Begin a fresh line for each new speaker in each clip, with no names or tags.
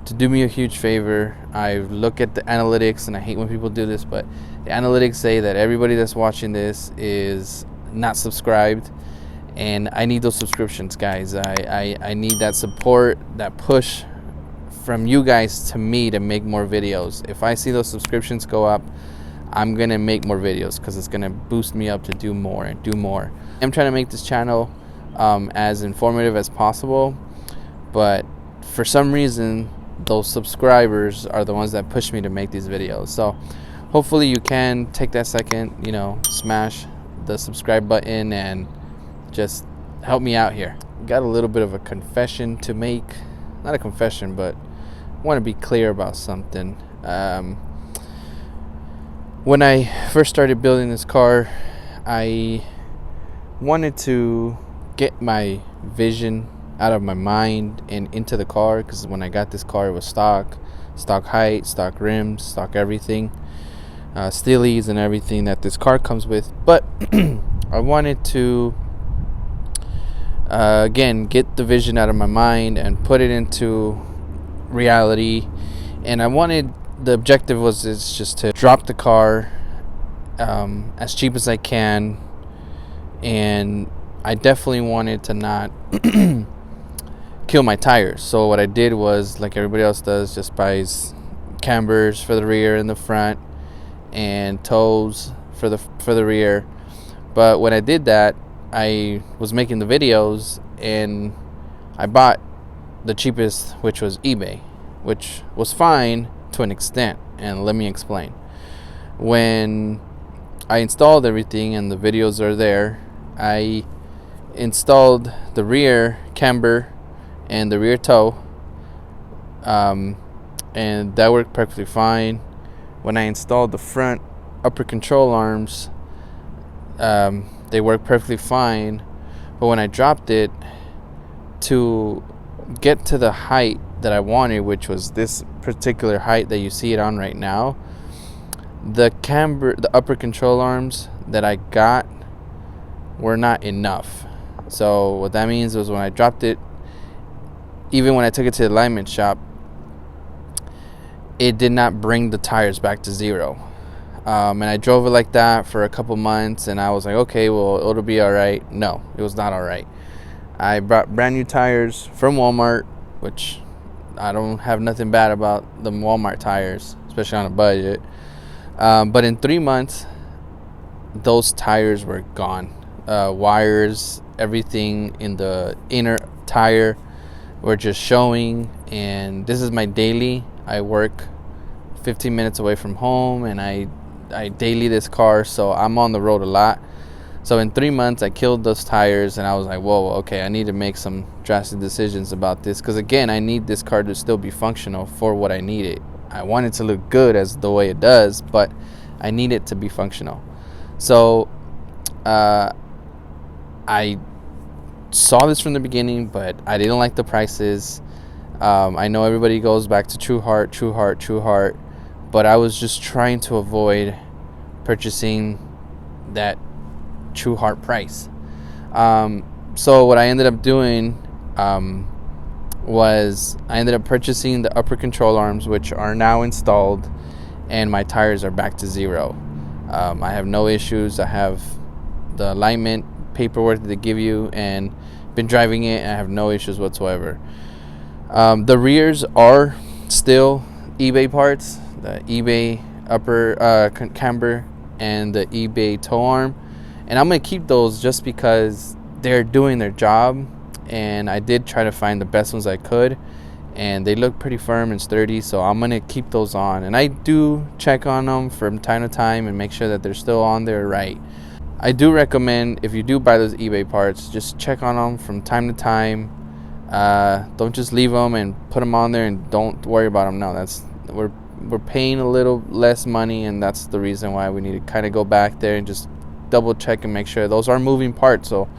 to do me a huge favor. I look at the analytics, and I hate when people do this, but the analytics say that everybody that's watching this is not subscribed, and I need those subscriptions, guys. I need that support, that push from you guys to me to make more videos. If I see those subscriptions go up, I'm gonna make more videos because it's gonna boost me up to do more and do more. I'm trying to make this channel as informative as possible, but for some reason those subscribers are the ones that push me to make these videos. So hopefully you can take that second, smash the subscribe button and just help me out here. Got a little bit of a confession to make. Not a confession, but I want to be clear about something. When I first started building this car, I wanted to get my vision out of my mind and into the car, because when I got this car, it was stock height, stock rims, stock everything, steelies and everything that this car comes with. But I wanted to again get the vision out of my mind and put it into reality. And the objective was just to drop the car as cheap as I can, and I definitely wanted to not kill my tires. So what I did was, like everybody else does, just buys cambers for the rear and the front, and toes for the rear. But when I did that, I was making the videos, and I bought the cheapest, which was eBay, which was fine to an extent, and let me explain. When I installed everything, and the videos are there, I installed the rear camber and the rear toe, and that worked perfectly fine. When I installed the front upper control arms, they worked perfectly fine. But when I dropped it to get to the height that I wanted, which was this particular height that you see it on right now, the upper control arms that I got were not enough. So what that means was, when I dropped it, even when I took it to the alignment shop, it did not bring the tires back to zero. And I drove it like that for a couple months, and I was like, okay, well, it'll be all right. No, it was not all right. I bought brand new tires from Walmart, which I don't have nothing bad about the Walmart tires, especially on a budget. But in 3 months, those tires were gone. Wires, everything in the inner tire were just showing. And this is my daily. I work 15 minutes away from home, and I daily this car, so I'm on the road a lot. So in 3 months, I killed those tires, and I was like, whoa, okay, I need to make some drastic decisions about this, because again, I need this car to still be functional for what I need it. I want it to look good as the way it does, but I need it to be functional. So I saw this from the beginning, but I didn't like the prices. I know everybody goes back to True Heart, but I was just trying to avoid purchasing that True Heart price. So what I ended up doing was I ended up purchasing the upper control arms, which are now installed, and my tires are back to zero. I have no issues. I have the alignment paperwork that they give you, and been driving it, and I have no issues whatsoever. The rears are still eBay parts, the eBay upper camber and the eBay toe arm, and I'm gonna keep those just because they're doing their job, and I did try to find the best ones I could, and they look pretty firm and sturdy, so I'm gonna keep those on. And I do check on them from time to time and make sure that they're still on there right. I do recommend, if you do buy those eBay parts, just check on them from time to time. Don't just leave them and put them on there and don't worry about them. No, we're paying a little less money, and that's the reason why we need to kind of go back there and just double check and make sure. Those are moving parts, so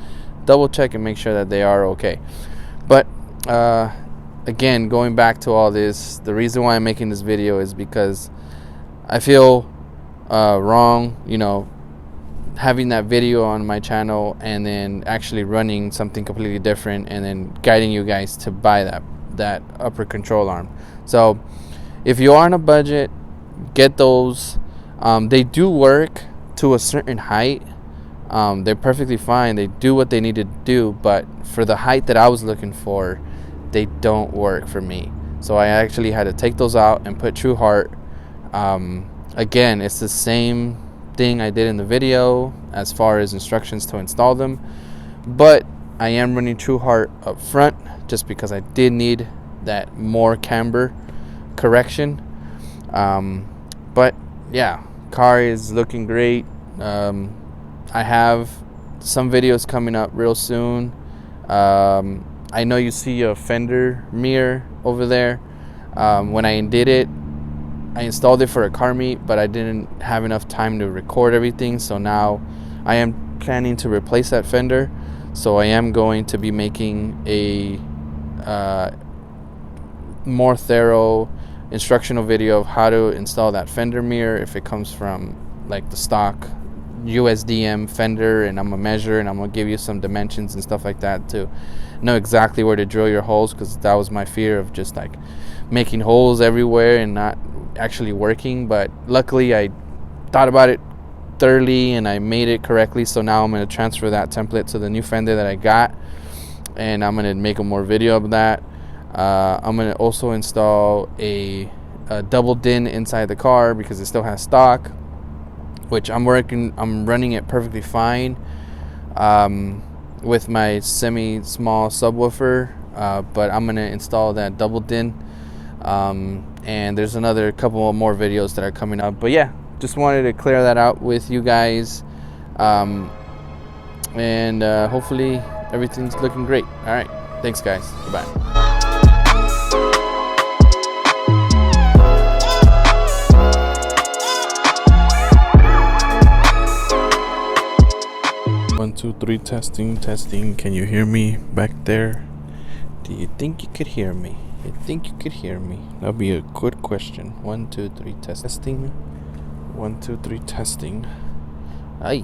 double check and make sure that they are okay. But again, going back to all this, the reason why I'm making this video is because I feel wrong, having that video on my channel and then actually running something completely different and then guiding you guys to buy that upper control arm. So if you are on a budget, get those. They do work to a certain height. They're perfectly fine. They do what they need to do, but for the height that I was looking for, they don't work for me. So I actually had to take those out and put True Heart. Again, it's the same thing I did in the video as far as instructions to install them, but I am running True Heart up front just because I did need that more camber correction. But yeah, car is looking great. I have some videos coming up real soon. I know you see a fender mirror over there. When I did it, I installed it for a car meet, but I didn't have enough time to record everything. So now I am planning to replace that fender. So I am going to be making a more thorough instructional video of how to install that fender mirror if it comes from like the stock USDM fender, and I'm gonna measure and I'm gonna give you some dimensions and stuff like that to know exactly where to drill your holes, because that was my fear of just like making holes everywhere and not actually working. But luckily I thought about it thoroughly and I made it correctly. So now I'm going to transfer that template to the new fender that I got, and I'm going to make a more video of that. I'm going to also install a double din inside the car because it still has stock, which I'm running it perfectly fine with my semi-small subwoofer, but I'm going to install that double din. And there's another couple more videos that are coming up, but yeah, just wanted to clear that out with you guys, and hopefully everything's looking great. All right, thanks guys, goodbye. 1, 2, 3, testing. Can you hear me back there? Do you think you could hear me? You think you could hear me? That'll be a good question. 1, 2, 3, testing. 1, 2, 3, testing. Ay.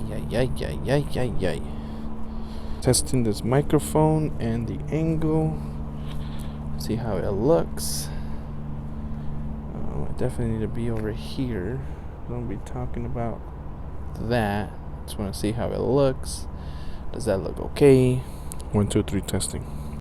Testing this microphone and the angle. See how it looks. I definitely need to be over here. I'm gonna be talking about that. Just want to see how it looks. Does that look okay? 1, 2, 3, testing.